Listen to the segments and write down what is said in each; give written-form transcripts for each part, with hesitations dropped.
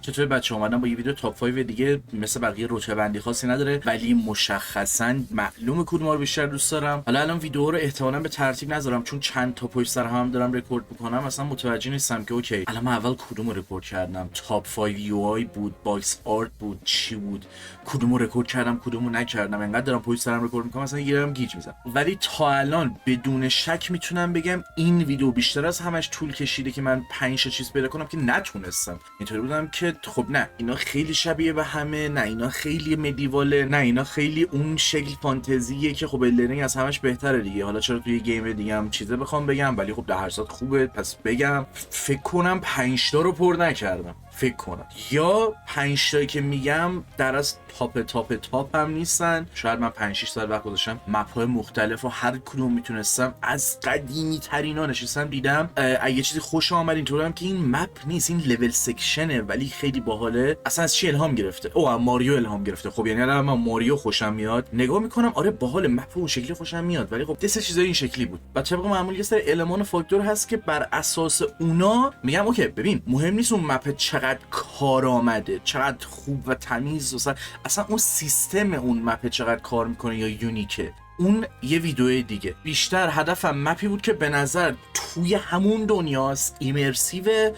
چطور بچه اومدن با یه ویدیو تاپ 5 دیگه، مثل بقیه رتبه بندی خاصی نداره ولی مشخصا معلومه کدوم رو بیشتر دوست دارم. حالا الان ویدیو رو احتمالاً به ترتیب نذارم چون چند تا پشت سر هم دارم رکورد میکنم، اصلا متوجه نیستم که اوکی الان من اول کدوم رو رکورد کردم. تاپ 5 یو آی بود، باکس آرت بود، چی بود، کدوم رو رکورد کردم کدوم رو نکردم. انقدر دارم پشت سرم رکورد میکنم اصلا گیرم گیج میزنم. ولی تا الان بدون شک میتونم بگم این ویدیو بیشتر از همش طول کشیده که من 5 چیز پیدا کنم که نتونستم. اینطوری بودم که خب نه اینا خیلی شبیه به همه، نه اینا خیلی مدیواله، نه اینا خیلی اون شکل فانتزیه که خب الدرینگ از همش بهتره دیگه. حالا چرا توی گیم دیگه هم چیزه بخوام بگم، ولی خب در هر صورت خوبه پس بگم. فکر کنم 5 تا رو پر نکردم، فکر کنم، یا 5 تایی که میگم در از تاپ هم نیستن. شاید من 5 6 سال وقت گذاشتم مپ‌های مختلف و هر کدوم میتونستم از قدیمی ترینا نشستم دیدم. اگه چیزی خوش آمد اینطوری هم که این مپ نیست، این لول سکشنه ولی خیلی باحاله. اصلا از چی الهام گرفته؟ اوه ماریو الهام گرفته. خب یعنی الان من ماریو خوشم میاد، نگاه میکنم آره باحال، مپ اون شکلی خوشم میاد، ولی خب دسته چیزای این شکلی بود. بعد طبق معمول یه سری المان و فاکتور هست که بر اساس اونا میگم اوکی ببین مهم نیست اون مپ چقدر کار آمده، چقدر خوب و تمیز، اصلا اون سیستم اون مپ چقدر کار میکنه یا یونیکه. اون یه ویدیو دیگه. بیشتر هدفم مپی بود که به نظر توی همون دنیاست، ایمرسیوه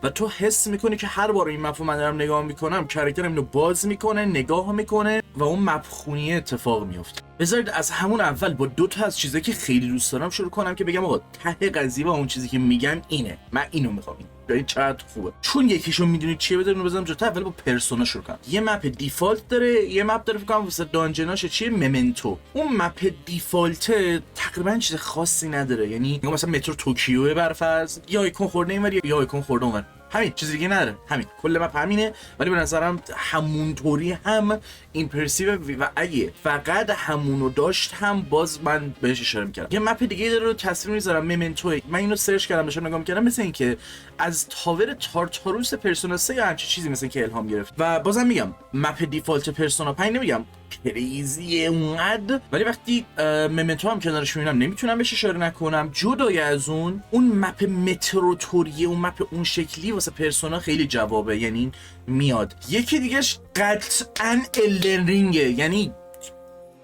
و تو حس میکنی که هر بار این مپو من دارم نگاه میکنم کاراکترم اینو باز میکنه، نگاه میکنه و اون مپ خونیه اتفاق میفته. بذارید از همون اول با 2 تا از چیزایی که خیلی دوست دارم شروع کنم که بگم آقا ته قضیه و اون چیزی که میگم اینه، من اینو میخوام. این چقدر خوبه چون یکیشو میدونید چیه. بذارید بزنم جلوتر. اول با پرسونا شروع کنم. یه مپ دیفالت داره، یه مپ داره فکر کنم واسه دانجناش چیه، ممنتو. اون مپ دیفالت تقریبا چیز خاصی نداره، یعنی مثلا مترو توکیو برفرض یا آیکون خورده اینور یا آیکون خورده اونور، همین چیز دیگه نداره، همین کل مپ همینه. ولی به نظرم همونطوری هم ایمپرسیو و اگه فقط همونو داشت هم باز من بهش اشاره می‌کردم. یه مپ دیگه داره رو تصویر می‌ذارم، ممنتو. من اینو سرچ کردم بهش نگاه می‌کردم، مثل اینکه از تاور تارتاروس پرسونا 3 یا همچین چیزی مثل که الهام گرفت. و بازم میگم مپ دیفالت پرسونا 5 نمیگم کریزی اونقدر، ولی وقتی ممنتو هم کنارش میبینم نمیتونم بهش اشاره نکنم. جدای از اون مپ متروتوریه، اون مپ اون شکلی واسه پرسونا خیلی جوابه، یعنی میاد. یکی دیگهش قطعاً الدن رینگه، یعنی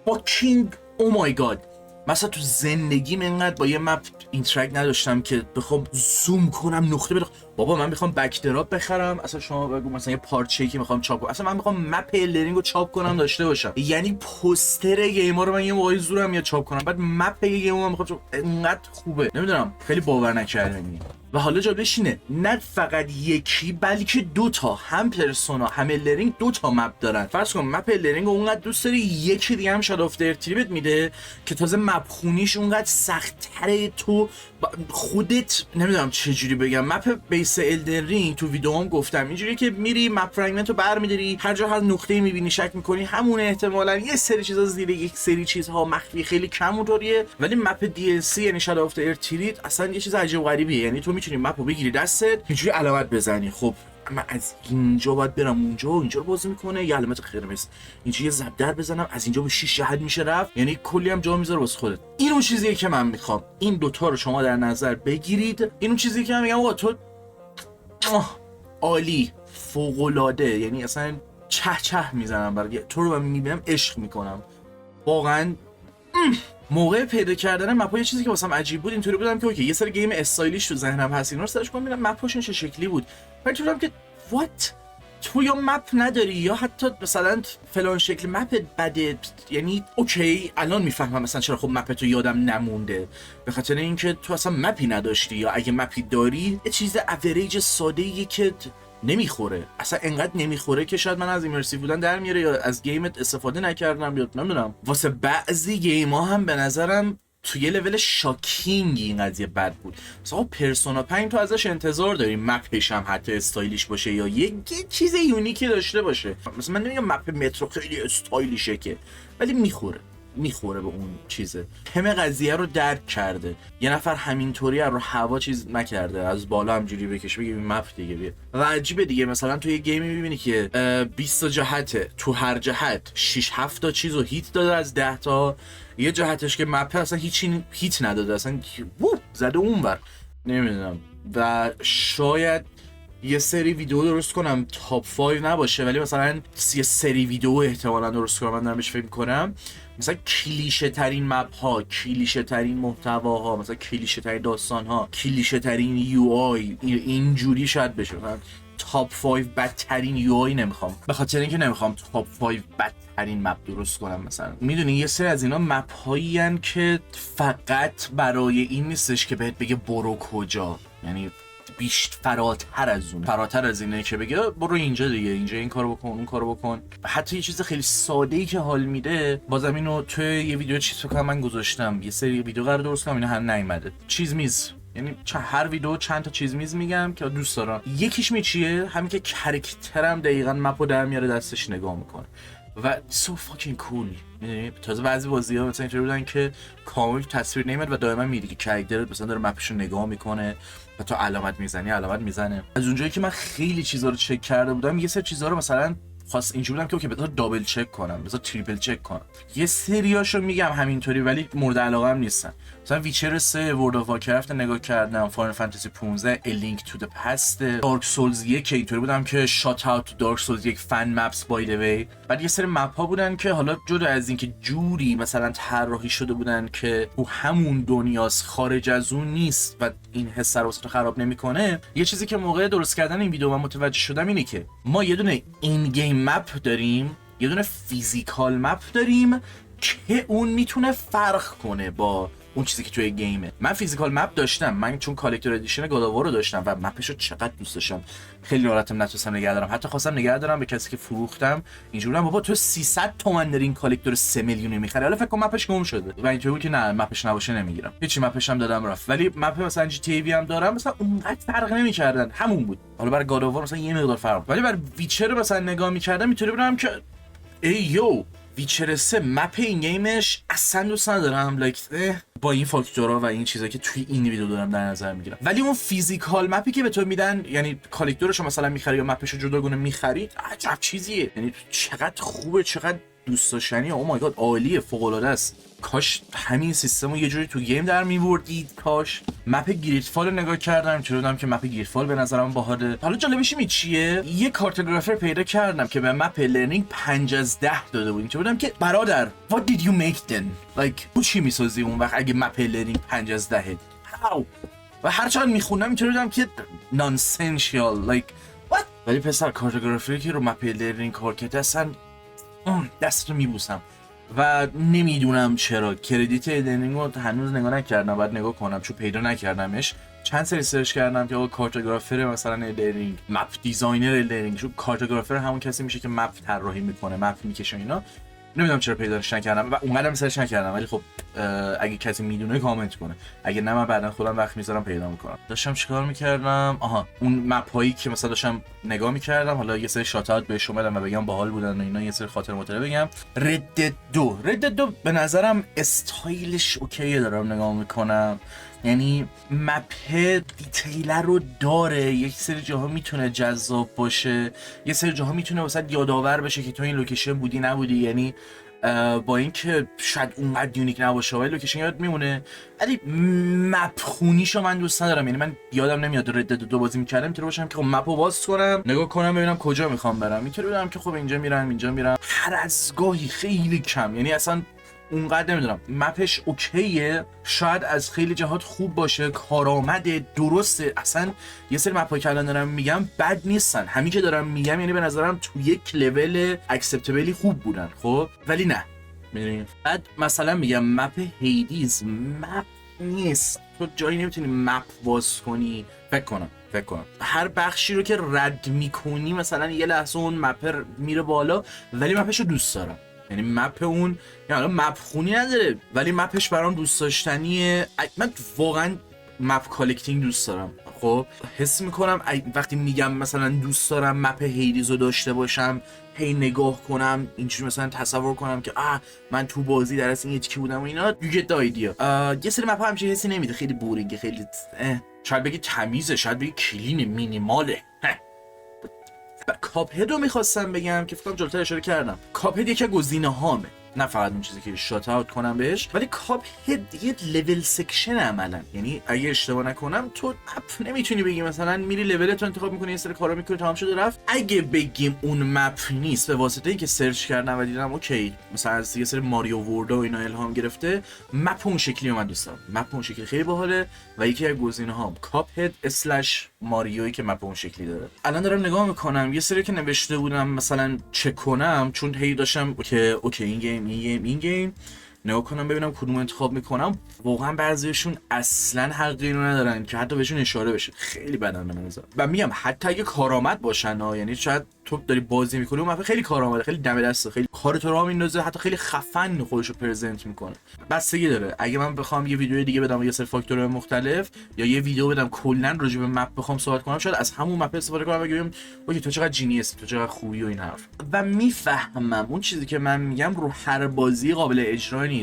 فاکینگ او مای گاد. مثلا تو زندگیم اینقدر با یه مپ اینتراکت نداشتم که بخوام زوم کنم نقطه بدم. بابا من میخوام بک دراپ بخرم، اصلا شما بگو مثلا یه پارچه‌ای که میخوام چاپ کنم، اصلا من میخوام مپ الدرینگ رو چاپ کنم داشته باشم. یعنی پوستر گیما رو من یه موقعی زورم یا چاپ کنم، بعد مپ گیما رو میخوام اینقدر خوبه نمیدونم خیلی باور نکردنی. و حالا جالبش اینه نه فقط یکی بلکه 2 تا، هم پرسونا هم الدرینگ 2 تا مپ دارن. فرض کن مپ الدرینگ اونقدر دوست داری، یکی دیگه هم شاد آف تریبت میده که تازه مپ خونیش اونقدر سخت‌تره. تو خودت نمیدونم چه جوری بگم، مپ بیس الدرینگ تو ویدیوام گفتم اینجوریه که میری مپ فرگمنت رو برمی‌داری، هر جا هر نقطه‌ای می‌بینی شک می‌کنی همون، احتمالاً یه سری چیزا زیر یک سری چیزها مخفی خیلی کم اونطوریه. ولی مپ دی ال سی یعنی شاد آف تریبت اصلا یه چیز عجیب غریبیه، یعنی تو می‌تونی مپو بگیری دستت اینجوری علامت بزنی، خب من از اینجا باید برم اونجا و اینجا رو باز میکنه یه علامت قرمز، اینجا یه زبدر بزنم از اینجا به 6 جهت میشه رفت، یعنی کلی هم جا میذاره واسه خودت. این اون چیزیه که من میخوام. این 2 تا رو شما در نظر بگیرید. این اون چیزیه که من میگم آقا تو عالی، فوق العاده، یعنی اصلا چه میزنم برای تو رو. من میبینم عشق میکنم واقعا. موقع پیدا کردن مپ‌ها یه چیزی که واسم عجیب بود اینطوری بودم که اوکی یه سری گیم استایلیش تو ذهنم هست، اینا رو سرچ کنم ببینم مپ‌هاشون چه شکلی بود. ولی تو که وات تو یا مپ نداری یا حتی مثلا فلان شکل مپ بده، یعنی اوکی الان میفهمم مثلا چرا خب مپ تو یادم نمونده، به خاطر اینکه تو اصلا مپی نداشتی، یا اگه مپی داری یه چیز اوریج ساده‌ایه که نمیخوره، اصلا انقدر نمیخوره که شاید من از ایمرسیو بودن در میاره یا از گیمت استفاده نکردم یا نمیدونم. واسه بعضی گیم‌ها هم به نظرم تو یه لول شاکینگ این قضیه بد بود. مثلا پرسونا 5 تو ازش انتظار داریم مپش هم حتی استایلیش باشه یا یه چیز یونیکی داشته باشه. مثلا من نمیگم مپ مترو خیلی استایلیشه که، ولی میخوره به اون چیزه. همه قضیه رو درک کرده. یه نفر همینطوری رو هوا چیز نکرده، از بالا همجوری بکشه بگه این مپ دیگه بیا. و عجیبه دیگه مثلا تو یه گیمی میبینی که 20 تا جهته، تو هر جهت 6 7 تا چیزو هیت داده از 10 تا، یه جهتش که مپ اصلا هیت نداده، اصلا زده اونور نمیدونم. و شاید یه سری ویدیو درست کنم تاپ 5 نباشه، ولی مثلا یه سری ویدیو احتمالاً درست کنم، من دارم بهش فکر کنم، مثلا کلیشه ترین مپ ها، کلیشه ترین محتواها، مثلا کلیشه ترین داستان ها، کلیشه ترین یو آی، اینجوری شاید بشه. مثلا تاپ 5 بدترین یو آی نمیخوام، به خاطر اینکه نمیخوام تاپ 5 بدترین مپ درست کنم. مثلا میدونی یه سری از اینا مپ هایی ان که فقط برای این نیستش که بهت بگه برو کجا، یعنی فراتر از اینه که بگه برو اینجا دیگه، اینجا این کارو بکن اون کارو بکن. حتی یه چیز خیلی ساده ای که حال میده، بازم اینو توی یه ویدیو چیز فکر کنم من گذاشتم، یه سری ویدیو قرار درست کنم، اینا هم نیومده. چیز میز، یعنی هر ویدیو چند تا چیز میز میگم که دوست دارم. یکیش چیه؟ همین که کرکترم دقیقاً مپو در میاره دستش نگاه میکنه و so fucking cool. میدونی تازه بعضی بازی‌ها مثلا اینطوری بودن که کامل تصویر نمیاد و دائما میری که کرکتر مثلا داره مپشو نگاه میکنه و تو علامت میزنه. از اونجایی که من خیلی چیزا رو چک کرده بودم، یه سری چیزا رو مثلا خاص اینجوری بودم که اوکی بذار دابل چک کنم، بذار تریپل چک کنم. یه سریاشو میگم همینطوری ولی مورد علاقه‌ام نیستن. مثلا ویچر 3، ورلد اف وارکرافت نگاه کردم، فاینال فانتزی 15، ا لینک تو د پست، دارک سولز 1 اینطوری بودم که شات اوت تو دارک سولز 1 فن مپس بای دی وی. بعد یه سری مپ ها بودن که حالا جدا از اینکه جوری مثلا طراحی شده بودن که تو همون دنیاست، خارج از اون نیست و این حس رو خراب نمیکنه. یه چیزی که موقع درست کردن این ویدیو من متوجه شدم اینه که ما یه دونه این گیم مپ داریم، یه دونه فیزیکال مپ داریم که اون میتونه فرق کنه با اون چیزی که توی گیمه. من فیزیکال مپ داشتم، من چون کالکتور ادیشن گاداوار رو داشتم و مپشو چقدر دوست داشتم، خیلی ناراحتم نتونستم نگه دارم. حتی خواستم نگه دارم به کسی که فروختم، اینجوریام بابا تو 300 تومن داری این کالکتور 3 میلیونی میخری، حالا فکر کنم مپش گم شده و اینطوری بود که نه مپش نباشه نمیگیرم. هیچی مپش هم دادم رفت. ولی مپ مثلا جی تی ای وی هم دارم، مثلا اونقدر فرق نمیکردن، همون بود. حالا برای گاداوار مثلا یه مقدار فرق، ولی برای ویچر مثلا نگاه میکردم اینطوری بودم که ای یو ویچر 3 مپ این گیمش اصلا دوست ندارم، لایک با این فاکتورها و این چیزا که توی این ویدیو دارم در نظر میگیرم. ولی اون فیزیکال مپی که به تو میدن، یعنی کالکتورشو مثلا میخری یا مپشو جداگونه میخری، عجب چیزیه. یعنی چقدر خوبه، چقدر دوست داشتنیه. او مای گاد عالیه، فوق العاده است. کاش همین سیستمو یه جوری تو گیم در میوردید. کاش. مپ گریتفال رو نگاه کردم، چون که مپ گریتفال به نظرم باحاله. حالا جالبش می چیه؟ یه کارتوگرافر پیدا کردم که به مپ لرنینگ 5 از 10 داده بود. اینطور بودم که برادر what did you make then؟ like تو چی میسازی اون وقت اگه مپ لرنینگ 5 از 10 how؟ و هر چقدر میخونم اینطور بودم که nonsensical like what؟ ولی پسر کارتوگرافری که رو مپ لرنینگ کار کرده اصلا دستو میبوسم و نمیدونم چرا. کردیت لرنینگ رو هنوز نگاه نکردم، باید نگاه کنم چون پیدا نکردمش. چند سری سرچ کردم که آقا کارتوگرافر مثلا لرنینگ، مپ دیزاینر لرنینگ، چون کارتوگرافر همون کسی میشه که مپ طراحی میکنه، مپ میکشه اینا. نمیدونم چرا پیداش نکردم و اونقدرم سرچ نکردم، ولی خب اگه کسی میدونه کامنت کنه، اگه نه من بعدا خودم وقت میذارم پیدا میکنم. داشتم چیکار میکردم؟ آها اون مپ هایی که مثلا داشتم نگاه میکردم، حالا یه سری شات اوت بهش اومدم و بگم باحال بودن و اینا، یه سری خاطر مطلع بگم. رد دو به نظرم استایلش اوکیه، دارم نگاه میکنم، یعنی مپ دیتیلر رو داره، یک سری جاها میتونه جذاب باشه، یه سری جاها میتونه واسه یادآور بشه که تو این لوکیشن بودی نبودی، یعنی با اینکه شاید اونقدر یونیک نباشه ولی لوکیشن یاد میمونه. ولی مپ خونیشو من دوست ندارم، یعنی من یادم نمیاد رد دو بازی میکردم اینطوری باشم که خب مپو باز کنم نگاه کنم ببینم کجا میخوام برم، اینطوری بودم که خب اینجا میرم هر از گاهی خیلی کم، یعنی اصلا اونقدر نمیدونم. مپش اوکیه، شاید از خیلی جهات خوب باشه، کارآمده، درسته، اصلا یه سری مپایی که الان دارم میگم بد نیستن، همین که دارم میگم یعنی به نظرم تو یک لول اکسپتبلی خوب بودن، خب ولی نه میدونی. بعد مثلا میگم مپ هیدیز مپ نیست، تو جایی نمیتونی مپ باز کنی. فکر کنم هر بخشی رو که رد میکنی مثلا یه لحظه اون مپ میره بالا، ولی مپشو دوست دارم، یعنی مپ اون یعنی حالا مپ خونی نداره ولی مپش برام دوست داشتنیه. من واقعا مپ کالکتینگ دوست دارم. خب حس میکنم وقتی میگم مثلا دوست دارم مپ هیدیز رو داشته باشم، هی نگاه کنم اینجوری مثلا تصور کنم که من تو بازی در اصل یکی بودم و اینا، you get the idea. یه سری مپ همچین حسی نمیده، خیلی بورینگه، خیلی شاید بگی تمیزه، شاید بگی کلین، مینیماله. کاپهد رو میخواستم بگم که فکرم جلوتر اشاره کردم. کاپهد یکی گزینه هامه، نه فقط اون چیزی که شات اوت کنم بهش. ولی کاپ هد یه لول سکشن عملا، یعنی اگه اشتباه نکنم تو مپ نمیتونی بگی مثلا میری لولت رو انتخاب میکنی، یه سری کارا میکنی تمام شده رفت. اگه بگیم اون مپ نیست به واسطه اینکه سرچ کردم و دیدم اوکی مثلا از یه سری ماریو وردا و اینا الهام گرفته، مپ اون شکلی من دوست دارم، مپ اون شکلی خیلی باحاله و یکی از گزینه‌هام کاپ هد اسلش ماریویی که مپ اون شکلی داره. الان دارم نگاه میکنم یه سری که نوشته بودم مثلا چک کنم، چون هی داشتم که اوکی این گیم نگاه کنم ببینم کدوم انتخاب میکنم، واقعا بعضیشون اصلا حقی رو ندارن که حتی بهشون اشاره بشه، خیلی بدن به نظر. و میگم حتی اگه کارآمد باشن یعنی شاید تو داری بازی میکنی اون خیلی کارآمده، خیلی دم دسته، خیلی کار تو راه میندازه، حتی خیلی خفن خودش رو پرزنت میکنه. بستگی داره اگه من بخوام یه ویدیو دیگه بدم یه سری فاکتورهای مختلف یا یه ویدیو بدم کلا راجع به مپ بخوام صحبت کنم، شاید از همون مپ استفاده کنم بگم اوکی تو چقدر جینیسی، تو چقدر خوبی و این حرف. و میفهمم اون چیزی که من میگم رو هر بازی قابل اجرا نیست.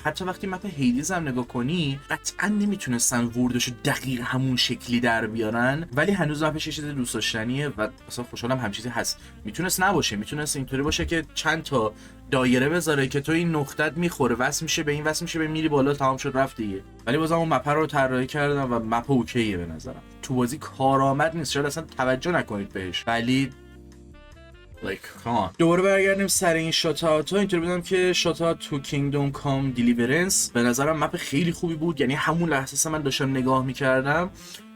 حتی وقتی مپ هیدیز هم نگاه کنی قطعا نمیتونستن وردشو دقیق همون شکلی در بیارن، ولی هنوز مپش یه چیز دوست داشتنیه و مثلا خوشحالم هم چیزی هست. میتونست نباشه، میتونست اینطوری باشه که چند تا دایره بذاره که تو این نقطت میخوره وصل میشه به این وصل میشه به میری بالا تمام شد رفت دیگه. ولی بازم اون مپ رو طراحی کردم و مپ اوکیه به نظرم. تو بازی کارآمد نیست، شاید اصلا توجه نکنید بهش، ولی دوباره برگردیم سر این شات اوت ها. اینطوری بودم که شات اوت تو کینگدوم کام دیلیورنس به نظرم مپ خیلی خوبی بود، یعنی همون لحظه من داشتم نگاه میکردم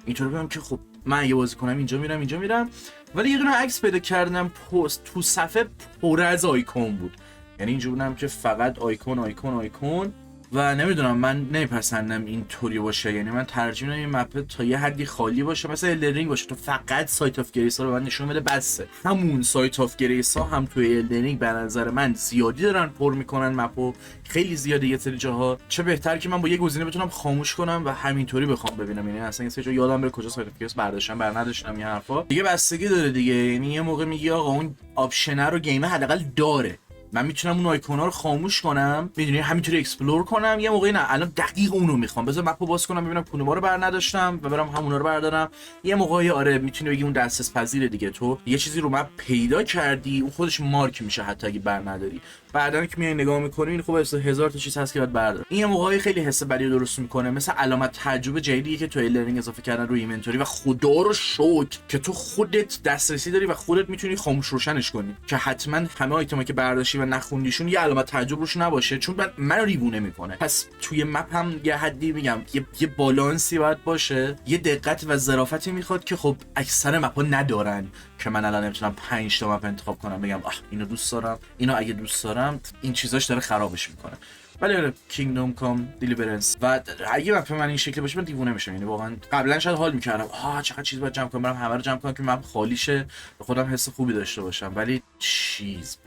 اینطوری بودم که خب من اگه بازی کنم اینجا میرم، ولی یه دونه عکس پیدا کردم پست تو صفحه پر از آیکون بود، یعنی اینجوری بودم که فقط آیکون و نمیدونم من نمیپسندم اینطوری باشه، یعنی من ترجیح میدم این مپ تا یه حدی خالی باشه، مثلا الدرینگ باشه تو فقط سایت اف گریسا رو به من نشون بده بسه. همون سایت اف گریسا هم توی الدرینگ به نظر من زیادی دارن پر میکنن مپو، خیلی زیاده یه سری جاها. چه بهتر که من با یه گزینه بتونم خاموش کنم و همینطوری بخوام ببینم، یعنی اصلا یه سری جا یادم بره کجا سایت اف گریسا برداشتم نداشتم یه حرفا دیگه. بستگی داره دیگه، یعنی یه موقع میگی آقا اون آپشن رو گیم حداقل داره، من میتونم اون آیکونا رو خاموش کنم میدونی همینطوری اکسپلور کنم. یه موقعی نه الان دقیق اونو میخوام، بذار مپو باز کنم ببینم کدوما رو نداشتم و برم همونا رو بردارم. یه موقعی آره میتونی بگی اون دسترس پذیره دیگه، تو یه چیزی رو مپ پیدا کردی اون خودش مارک میشه حتی اگه نداری، بعدن که میای نگاه میکنی این خب هزار تا چیز هست که باید بردار. این یه موقعی خیلی حس بدی درست میکنه، مثل علامت تعجب جدیدی که تو الرنینگ اضافه کردن روی اینونتوری و خدا رو شکر که تو خودت دسترسی داری و خودت میتونی خاموش روشنش کنی که حتما همه آیتما که برداشتی و نخوندیشون یه علامت تعجب روش نباشه، چون بعد منو دیوونه میکنه. پس توی مپ هم یه حدی میگم یه بالانسی باید باشه، یه دقت و ظرافتی میخواد که خب اکثر مپا ندارن که من الان نمیتونم 5 تا مپ انتخاب کنم بگم اینو دوست دارم اینو اگه دوست دارم، این چیزاش داره خرابش میکنه. ولی کینگدوم کام دیلیورنس و اگه مپ من این شکلی باشه من دیوونه میشم، یعنی واقعا قبلا شاید حال میکردم چقدر چیز باید جمع کنم برام همه رو جمع کنم که مپ خالی شه به خودم حس خوبی داشته باشم، ولی چیز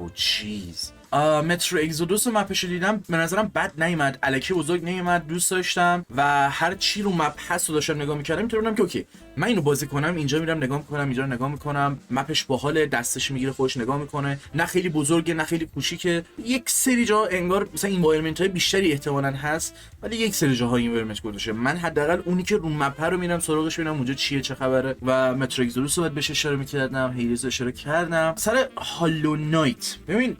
مترو اگزودوس رو مپش دیدم به نظرم بد نیومد، الکی بزرگ نیومد، دوست داشتم و هر چی رو مپ هست رو داشتم نگاه میکردم اینطوری بودم که اوکی من اینو بازی کنم، اینجا میرم نگاه میکنم، اینجا رو نگاه میکنم، مپش باحال، دستش میگیره خودش نگاه میکنه، نه خیلی بزرگه نه خیلی کوچیکه، یک سری جا انگار مثلا انوایرمنت های بیشتری احتمالاً هست ولی یک سری جاها انوایرمنت گذاشته. من حداقل اونی که رو مپ رو میرم سراغش ببینم اونجا چیه چه خبره و مترو اگزودوس رو بهش اشاره میکردم، هیریز اشاره کردم. سر هالو نایت ببین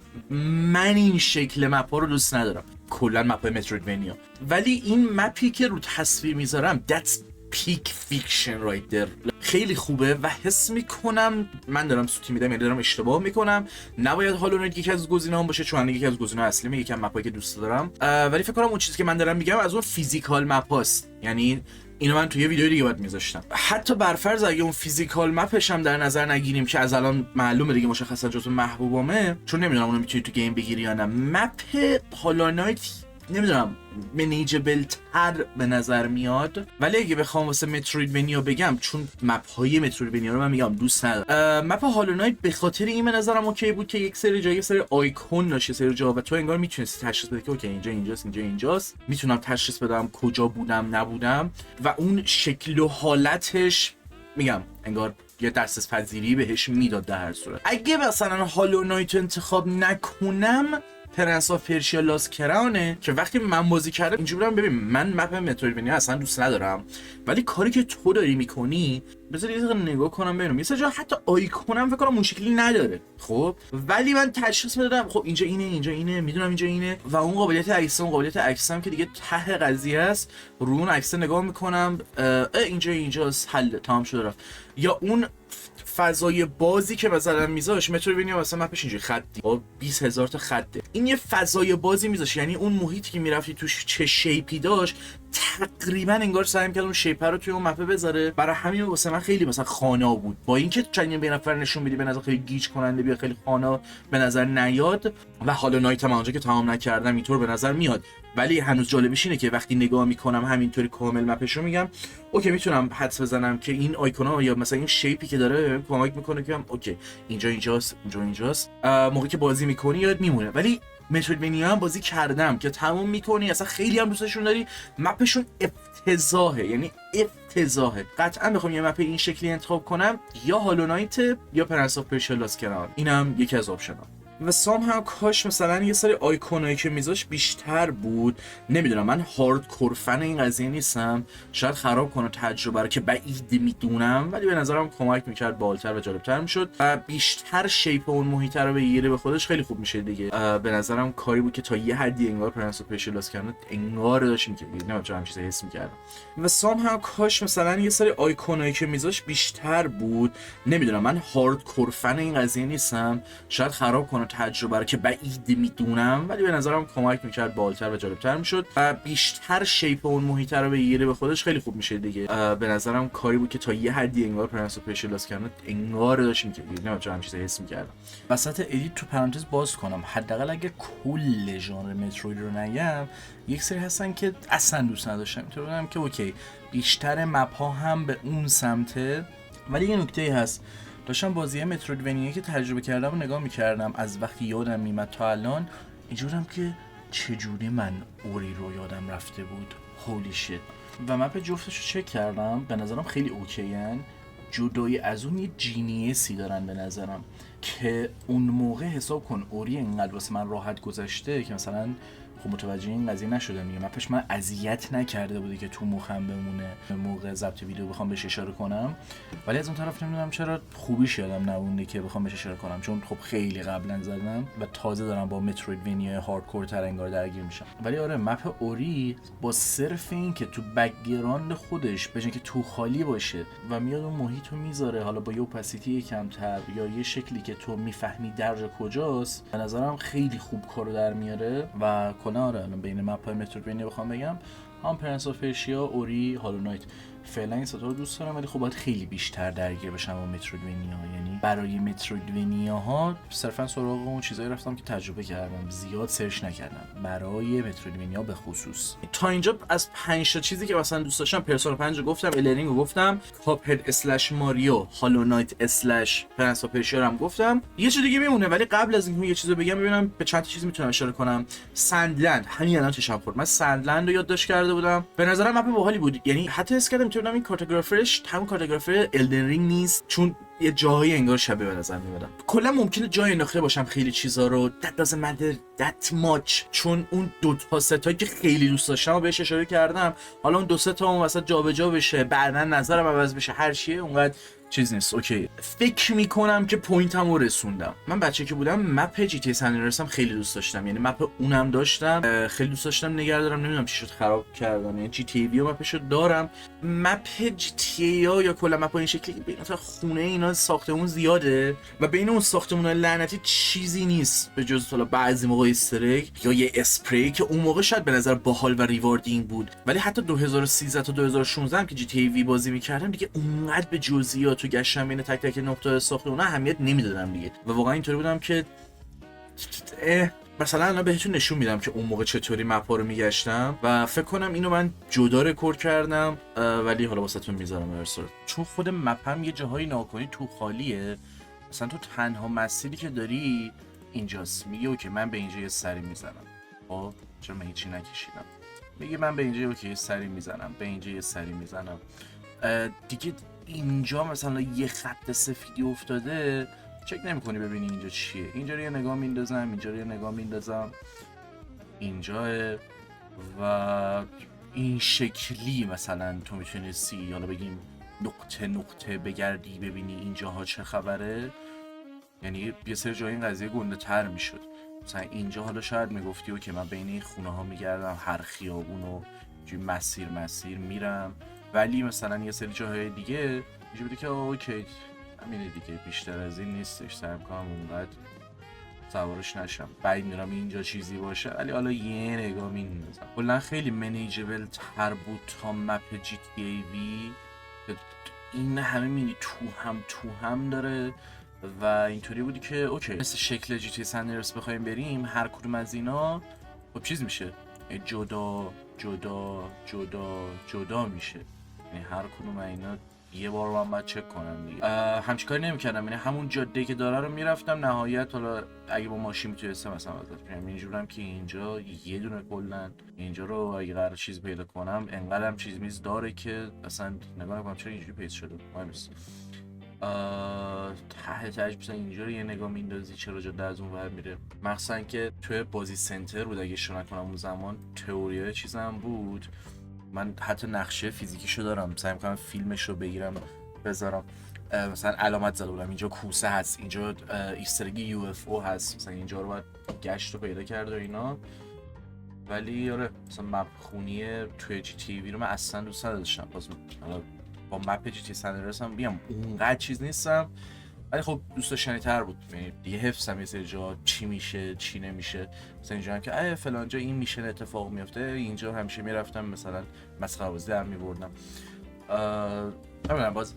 من این شکل مپ رو دوست ندارم کلا مپ مترویدوانیا، ولی این مپی که رو تصویر میذارم that's peak fiction right there خیلی خوبه و حس میکنم من دارم سوتی میدم یعنی دارم اشتباه میکنم، نباید هالو نایت یکی از گزینه‌هام باشه چون یکی از گزینه‌ها اصلی یکی از مپایی که دوست دارم، ولی فکر کنم اون چیزی که من دارم میگم از اون فیزیکال مپاست، یعنی اینو من توی یه ویدیو دیگه باید میذاشتم. حتی برفرض اگه اون فیزیکال مپش هم در نظر نگیریم که از الان معلومه دیگه مشخصا جزو محبوبامه، چون نمیدونم اونو میتونی تو گیم بگیری یا نه. مپ هالو نایت نمیدونم منیجبل تر به نظر میاد، ولی اگه بخوام واسه مترویدوانیا بگم چون مپ های مترویدوانیا رو من میگم دوست ندارم، مپ هالو نایت به خاطر این به نظرم اوکی بود که یک سری جا یه سری آیکون داشت، سری جا و تو انگار میتونستی تشخیص بدی که اوکی اینجاست میتونم تشخیص بدم کجا بودم نبودم و اون شکل و حالتش میگم انگار یه دسترس پذیری بهش میداد. در هر صورت اگه مثلا هالو نایت انتخاب نکنم پرنس آف پرشیا لاست کراونه که وقتی من بازی کردم اینجوری بودم ببین من مپ مترویدوانیا اصلا دوست ندارم، ولی کاری که تو داری میکنی بذار یه دقیقه نگاه کنم ببینم یه جا حتی آیکونم فکر کنم اون شکلی نداره. خب ولی من تشخیص میدادم خب اینجا اینه اینجا اینه میدونم اینجا اینه و اون قابلیت عکس اون قابلیت عکسم که دیگه ته قضیه است، رو اون عکس نگاه میکنم اینجاست حل تمام شده رفت. یا اون فضای بازی که مثلا میذاش مترویدوانیا مثلا مپش اینجوری خطی با 20000 تا خطه، این یه فضای بازی میذاش، یعنی اون محیطی که میرفتی توش چه شیپی داشت تقریبا انگار سعی می‌کرد اون شیپ رو توی اون مپه بذاره. برای همین واسه من خیلی مثلا خانا بود، با اینکه چندین به نفر نشون میدی به نظر خیلی گیج کننده بیا خیلی خانا به نظر نیاد و حالا نایت هم اونجا که تمام نکردم اینطور به نظر میاد، ولی هنوز جالبش اینه که وقتی نگاه میکنم همینطوری کامل مپش رو میگم اوکی میتونم حدس بزنم که این آیکونا یا مثلا این شیپی که داره کمک میکنه که اوکی اینجا اینجاست اینجا اینجاست. موقعی که بازی میکنی یاد میمونه. ولی مترویدوانیا هم بازی کردم که تموم میکنی اصلا خیلی هم دوستشون داری، مپشون افتضاحه، یعنی افتضاحه. قطعا بخوام یه مپ این شکلی انتخاب کنم یا هالو نایت یا پرنس آف پرشیا لاست کراون، اینم یکی از آپشن‌ها. و سام هم کاش مثلا یه سری آیکونایی که میذاش بیشتر بود. نمیدونم من هاردکور فن این قضیه نیستم، شاید خراب کنه تجربه رو که بعید میدونم، ولی به نظرم کمک میکرد بالتر و جالبتر میشد و بیشتر شیپ اون محیط رو بگیره به خودش خیلی خوب میشه دیگه. به نظرم کاری بود که تا یه حدی انگار پرنس آف پرشیا لاست کراون انگار داشت میکرد، نمیدونم چرا همین چیزا حس میکردم. و سام هم کاش مثلا یه سری آیکونایی که میذاش بیشتر بود. نمیدونم من هاردکور فن این قضیه نیستم، شاید خراب کنه تجربه رو که بعید میدونم، ولی به نظرم کمک میکرد بالتر و جالبتر میشد و بیشتر شیپ اون محیط رو بگیره به خودش خیلی خوب میشه دیگه. به نظرم کاری بود که تا یه حدی انگار پرنس آف پرشیا لاست کراون انگار داشت میکرد، نمیدونم چرا همین چیزا حس میکردم. وسط ادیت تو پرانتز باز کنم حداقل اگه کل ژانر متروید رو نگم یک سری هستن که اصلا دوست نداشتم، اینطور بودم که اوکی بیشتر مپ ها هم به اون سمته. ولی یه نکته هست، داشتم بازی مترویدوانیا که تجربه کردم و نگاه میکردم از وقتی یادم میمد تا الان اینجورم که چجوری من اوری رو یادم رفته بود، هولی شیت. و مپ جفتش رو چک کردم به نظرم خیلی اوکیین، جدای از اون یه جینیسی دارن به نظرم که اون موقع حساب کن اوری اینقدر واسه من راحت گذشته که مثلا خب متوجه این قضیه نشدم دیگه، مپش من اذیت نکرده بودی که تو مخم بمونه موقع ضبط ویدیو بخوام بهش اشاره کنم، ولی از اون طرف نمیدونم چرا خوبیش یادم نمونده که بخوام بهش اشاره کنم، چون خب خیلی قبلا زدم و تازه دارم با مترویدوانیا هاردکور تر انگار درگیر میشم. ولی آره مپ اوری با صرف این که تو بک‌گراند خودش بجن که تو خالی باشه و میاد اون محیط رو میذاره حالا با یه اوپاسیتی کمتر یا یه شکلی که تو میفهمی درجا کجاست، به نظرم خیلی خوب کارو در میاره. و آره بین مپ‌های مترویدوانیا بخوام بگم هم پرنس آف پرشیا، اوری، هالو نایت، فعلا این سه تا رو دوست دارم، ولی خب باید خیلی بیشتر درگیر بشم با مترویدوانیا. یعنی برای مترویدوانیاها صرفا سراغ اون چیزایی رفتم که تجربه کردم، زیاد سرچ نکردم برای مترویدوانیا به خصوص. تا اینجا از 5 تا چیزی که مثلا دوست داشتم پرسونا 5 گفتم، الرینگ رو گفتم، کاپهد اسلش ماریو، هالو نایت اسلش پرنس آف پرشیا هم گفتم. یه چیز دیگه میمونه ولی قبل از اینکه یه چیزو بگم ببینم به چند تا چیز میتونم اشاره کنم. سندلند همین الان چشم خورد، من سندلند رو یادداشت کرده بودم، به نظرم مپ باحالی بود، یعنی حتی حس کردم میتونم این کارتوگرافرش همون کارتوگرافر الدن رینگ نیست، چون یه جاهایی انگار شبیه به نظر میاد. کلا ممکنه جای انداخته باشم خیلی چیزا رو that doesn't matter that much، چون اون دو تا ستایی که خیلی دوست داشتم و بهش اشاره کردم، حالا اون دو سه تا اون وسط جابجا بشه بعداً نظرم عوض بشه هر چیه اونقدر چیز نیست. اوکی فکر میکنم که پوینتمو رسوندم. من بچه که بودم مپ جی تی سن اندریاس هم خیلی دوست داشتم، یعنی مپ اونم داشتم خیلی دوست داشتم نگه دارم، نمیدونم چی شد خراب کردم. یعنی جی تی وی مپشو دارم، مپ جی تی یا کلا مپ این شکلی که بین تا خونه اینا ساختمون زیاده و بین اون ساختمونا لعنتی چیزی نیست به جز حالا بعضی موقع استرک یا یه اسپری که اون موقع شاید به نظر باحال و ریواردینگ بود، ولی حتی 2013 تا 2016 هم که جی تی وی بازی می‌کردم دیگه اونقدر به جزئیات تو گشتم بین تک تک نقطه ساختمونا اهمیت نمیدادم دیگه و واقعا اینطوری بودم که مثلا الان بهتون نشون میدم که اون موقع چطوری مپا رو میگشتم و فکر کنم اینو من جدا رکورد کردم ولی حالا واسهتون میذارم ارسال، چون خود مپم یه جاهایی ناکنی تو خالیه. مثلا تو تنها مسیری که داری اینجاست، میگه اوکی من به اینجا یه سری میزنم، خب چرا من هیچی نکشیدم، میگه من به اینجا اوکی یه سری میزنم، به اینجا یه سری میزنم دیگه. اینجا مثلا یه خط سفیدی افتاده چک نمی‌کنی ببینی اینجا چیه. اینجا یه نگاه میندازم، اینجا یه نگاه میندازم، اینجا و این شکلی مثلا تو میتونستی حالا بگیم نقطه نقطه بگردی ببینی اینجاها چه خبره. یعنی یه سری جای این قضیه گنده تر میشد. مثلا اینجا حالا شاید میگفتی که من بین این خونه ها میگردم، هر خیابون و مسیر میرم، ولی مثلا یه سری جاهای دیگه اینجا بودی که اوکی همینه دیگه، بیشتر از این نیستش، سعی کنم اونقدر سوارش نشم. بعید میدونم اینجا چیزی باشه، ولی حالا یه نگاه میندازم. کلا خیلی منیجبل تر بود تا مپ جی تی ای وی. این همه مینی تو هم داره و اینطوری بودی که اوکی مثل شکل جی تی سندرس بخوایم بریم، هر کدوم از اینا خب چیز میشه، جدا جدا جدا جدا میشه. یعنی هر کدوم اینا یه بار من باید چک کنم دیگه. همچین کاری نمی‌کردم، یعنی همون جاده که داره رو میرفتم نهایت. حالا اگه با ماشین میتونستم مثلا ازش اینجورم که اینجا یه دونه کلا اینجا رو اگه قرار چیز پیدا کنم انقدرم چیز میز داره که اصلا نگاه نکنم چرا اینجوری پیدا شده. مهم نیست. تهش مثلا اینجا رو یه نگاه میندازی چرا جاده از اون ور میره. مخصوصا که توی بازی سنتر بود اگه اشتباه نکنم اون زمان، تئوری چیزام بود. من حتی نقشه فیزیکیشو دارم، سعی می‌کنم فیلمشو بگیرم بذارم. مثلا علامت زده بودم اینجا کوسه هست، اینجا ایسترگی یو اف او هست، مثلا اینجا رو باید گشت رو پیدا کرد و اینا. ولی آره مثلا مپ خونی توی جی تی وی رو من اصلا دوست نداشتم. حالا با مپ جی تی سندرس هم بیام اونقدر چیز نیستم، ولی خب دوست داشتنی تر بود. یعنی دیگه حفظم یه سری جا چی میشه چی نمیشه. مثلا اینجا هم که فلان جا این میشن اتفاق میفته، اینجا همیشه میرفتم مثلا مسخره بازی در میبردم. نمیدونم باز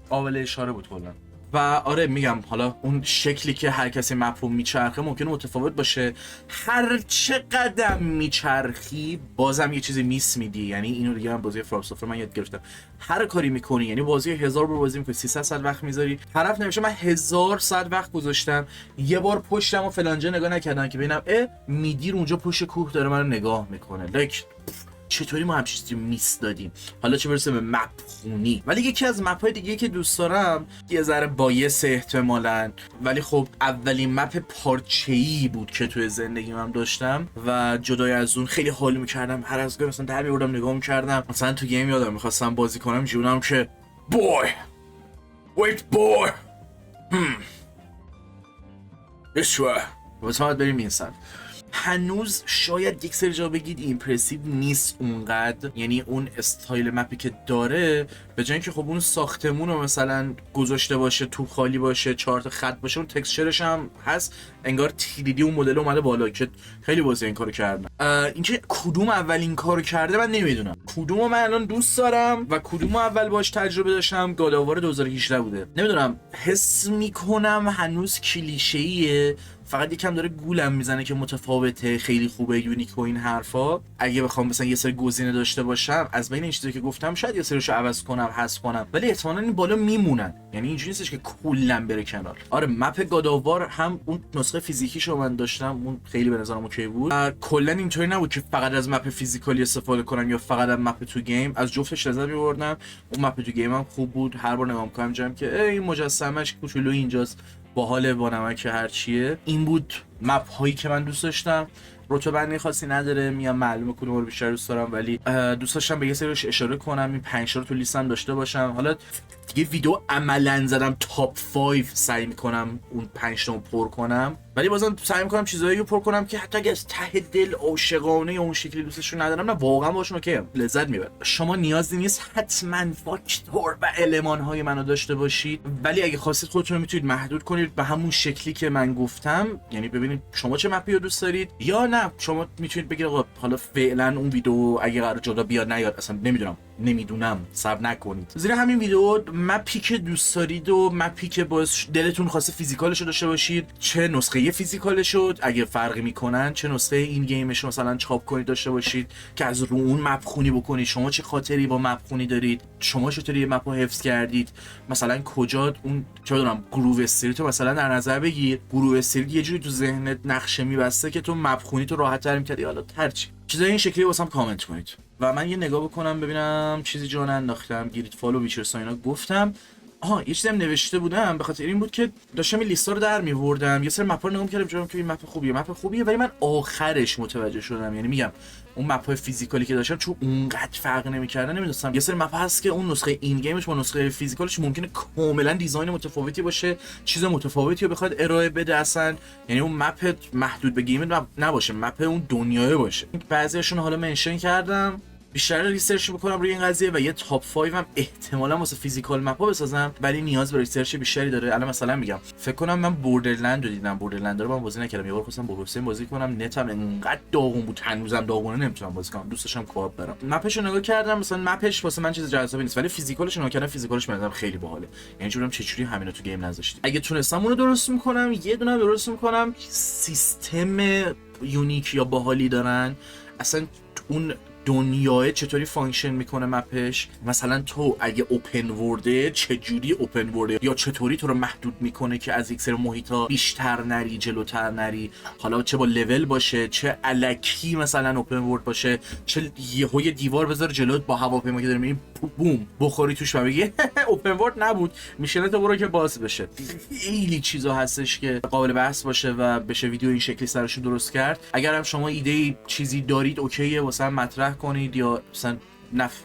قابل اشاره بود کلا. و آره میگم حالا اون شکلی که هر کسی مپ رو میچرخه ممکنه متفاوت باشه. هر چه قدم میچرخی بازم یه چیزی میس میدی. یعنی اینو دیگه من بازی فرام سافر من یاد گرفتم. هر کاری میکنی، یعنی بازی 1000 بار بازی میکنی 300 ساعت وقت میذاری، طرف نمیشه من 1000 ساعت وقت گذاشتم یه بار پشتم و فلانجا نگاه نکردم که ببینم میدیر اونجا پشت کوه داره منو نگاه میکنه. لایک چطوری ما هم چیزی میس دادیم، حالا چه برسه به مپ خونی. ولی یکی از مپ های دیگه که دوست دارم یه ذره بایس احتمالاً، ولی خب اولین مپ پارچه‌ای بود که توی زندگیم هم داشتم و جدای از اون خیلی حال میکردم. هر از گاهی مثلا در میوردم نگاه میکردم، مثلا تو گیم یادم میخواستم بازی کنم جونم که boy wait boy this way مثلا بریم این سمت. هنوز شاید یک سری جا بگید ایمپرسیو نیست اونقدر، یعنی اون استایل مپی که داره به جای اینکه خب اون ساختمون رو مثلا گذاشته باشه تو خالی باشه 4 تا خط باشه، اون تکسچرش هم هست انگار تیریدی اون مدل اومده بالا که خیلی بازی این کارو کردن. اینکه کدوم اول این کارو کرده من نمیدونم، کدومو من الان دوست دارم و کدومو اول باش تجربه داشتم. گاد آوار 2018 بوده، نمیدونم، حس میکنم هنوز کلیشه‌ایه، فقط یکم داره گولم میزنه که متفاوته، خیلی خوبه، یونیک و این حرفا. اگه بخوام مثلا یه سری گزینه داشته باشم از بین این چیزایی که گفتم شاید یه سریشو عوض کنم حذف کنم، ولی احتمالاً این بالا میمونن. یعنی اینجوری نیستش که کلا بره کنار. آره مپ گاداوار هم اون نسخه فیزیکیشو من داشتم، اون خیلی به نظرم اوکی بود. کلا اینطوری نبود که فقط از مپ فیزیکالی استفاده کنم یا فقط از مپ تو گیم، از جفتش لذت می‌بردم. اون مپ تو گیم هم خوب بود، هر بار نگاه می‌کردم جام که این مجسمه‌اش کوچولو اینجاست باحال با نمک هر چیه. این بود مپ هایی که من دوست داشتم. رتبه بندی خاصی نداره، میام معلومه کدوم رو بیشتر دوست دارم، ولی دوست داشتم به یه سریش اشاره کنم، این 5 تا رو تو لیستم داشته باشم. حالا دیگه ویدیو عملاً زدم تاپ 5 سعی میکنم اون 5 تا رو پر کنم، ولی بازم سعی میکنم چیزایی رو پر کنم که حتی اگه از ته دل عاشقانه یا اون شکلی دوستشون ندارم نه واقعا باشون اوکی لذت میبرم. شما نیازی نیست حتما فاکتور و المان های منو داشته باشید، ولی اگه خواستید خودتون رو میتونید محدود کنید به همون شکلی که من گفتم. یعنی ببینید شما چه مپی رو دوست دارید، یا نه شما میتونید بگید آقا حالا فعلا اون ویدیو اگه قرار جدا بیاد نیاد اصلا نمیدونم صبر نکنید. زیر همین ویدیو مپی که دوست دارید و مپی که باز دلتون خواسته فیزیکالش رو داشته باشید، چه نسخه فیزیکالش شد اگه فرقی میکنن، چه نسخه این گیمش مثلا چاپ کنید داشته باشید که از رو اون مپ خونی بکنید. شما چه خاطری با مپ خونی دارید، شما چطوری یه مپ رو حفظ کردید، مثلا کجا اون چه بدونم گروو استریت رو مثلا در نظر بگیر. گروو استریت یه جوری تو ذهنت نقشه میبسته که تو مپ خونی تو راحت تر می‌کردی. حالا هرچی چیزای این شکلی واسم کامنت کنید و من یه نگاه بکنم ببینم چیزی جا انداختم. گیرید فالو ویچر ساینا گفتم. آها یه چیزی هم نوشته بودم، به خاطر این بود که داشتم این لیستا رو در می‌آوردم، یه سری مپ‌ها رو نگاه می‌کردم که این مپ خوبیه، ولی من آخرش متوجه شدم، یعنی میگم اون مپ‌های فیزیکالی که داشتم چون اونقدر فرق نمی‌کردن نمی‌دونستم یه سری مپ هست که اون نسخه این گیمش با نسخه فیزیکالش ممکنه کاملا دیزاین متفاوتی باشه، چیز متفاوتی رو بخواد ارائه بده اصلا، یعنی اون مپ محدود به گیم نباشه، مپ اون دنیای باشه. بعضیاشون حالا منشن کردم، بیشتر ریسرچ میکنم روی این قضیه و یه تاپ 5 هم احتمالاً واسه فیزیکال مپا بسازم، ولی نیاز به ریسرچ بیشتری داره. الان مثلا میگم فکر کنم من بوردرلند رو دیدم، بوردرلند رو من بازی نکردم، یه بار خواستم با حسین بازی کنم، نتم انقدر داغون بود، هنوزم داغونه، نمیتونم بازی کنم، دوست داشتم کوآپ برم. مپش رو نگاه کردم، مثلا مپش واسه من چیز جذابی نیست، ولی فیزیکالش نگاه کردم، فیزیکالش به نظرم خیلی باحاله، یعنی چونم چجوری همینا تو گیم نذاشتیم. اگه تونستم اونو درست میکنم، یه دونه درست میکنم، سیستم یونیک یا باحالی دارن اصلا اون دنیای چطوری فانکشن میکنه مپش، مثلا تو اگه اوپن ورده چجوری اوپن ورده، یا چطوری تو رو محدود میکنه که از یک سری محیطا بیشتر نری، جلوتر نری، حالا چه با لول باشه، چه الکی مثلا اوپن ورد باشه، چه یهو یه دیوار بذاره جلوت با هواپیما که داره میری بوم بخوری توش و بگی اوپن ورد نبود، میشنه تو برو که باز بشه. خیلی چیزا هستش که قابل بحث باشه و بشه ویدیو این شکلی سرشو درست کرد. اگر هم شما ایده چیزی دارید اوکیه واسه مطرح کنید، یا مثلا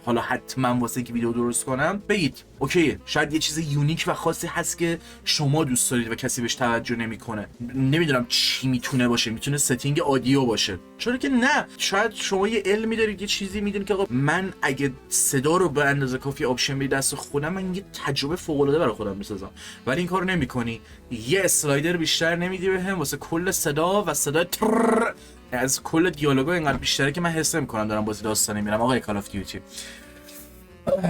حالا حتما واسه که ویدیو درست کنم بگید اوکیه، شاید یه چیز یونیک و خاصی هست که شما دوست دارید و کسی بهش توجه نمیکنه، نمیدونم چی میتونه باشه، میتونه ستینگ آدیو باشه، چرا که نه، شاید شما یه علمی دارید، یه چیزی میدونید که آقا من اگه صدا رو به اندازه کافی آپشن بدم دست خودم، من یه تجربه فوق العاده برای خودم میسازم، ولی این کارو نمیکنی، یه اسلایدر بیشتر نمیدی بهم واسه کل صدا و صدا از کل دیالوگا اینقدر بیشتره که من حس می‌کنم دارم بازی داستانی میرم. آقای کال آف دیوتی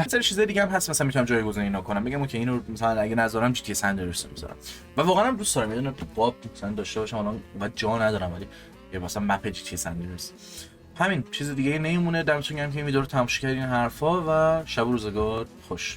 سر چیزای دیگه هم هست، مثلا میتونم جایگزین اینا کنم، بگم که اینو مثلا اگه نذارم جی تی اس اندرسون میذارم، و واقعا هم دوست دارم یه باب مثلا داشته باشم، الان اونقدر جا ندارم، ولی یه مثلا مپ جی تی اس اندرسون. همین چیز دیگه نمیمونه. دمتون گرم که این ویدیو رو تماشا کردین، حرفا و شب و روزگار خوش.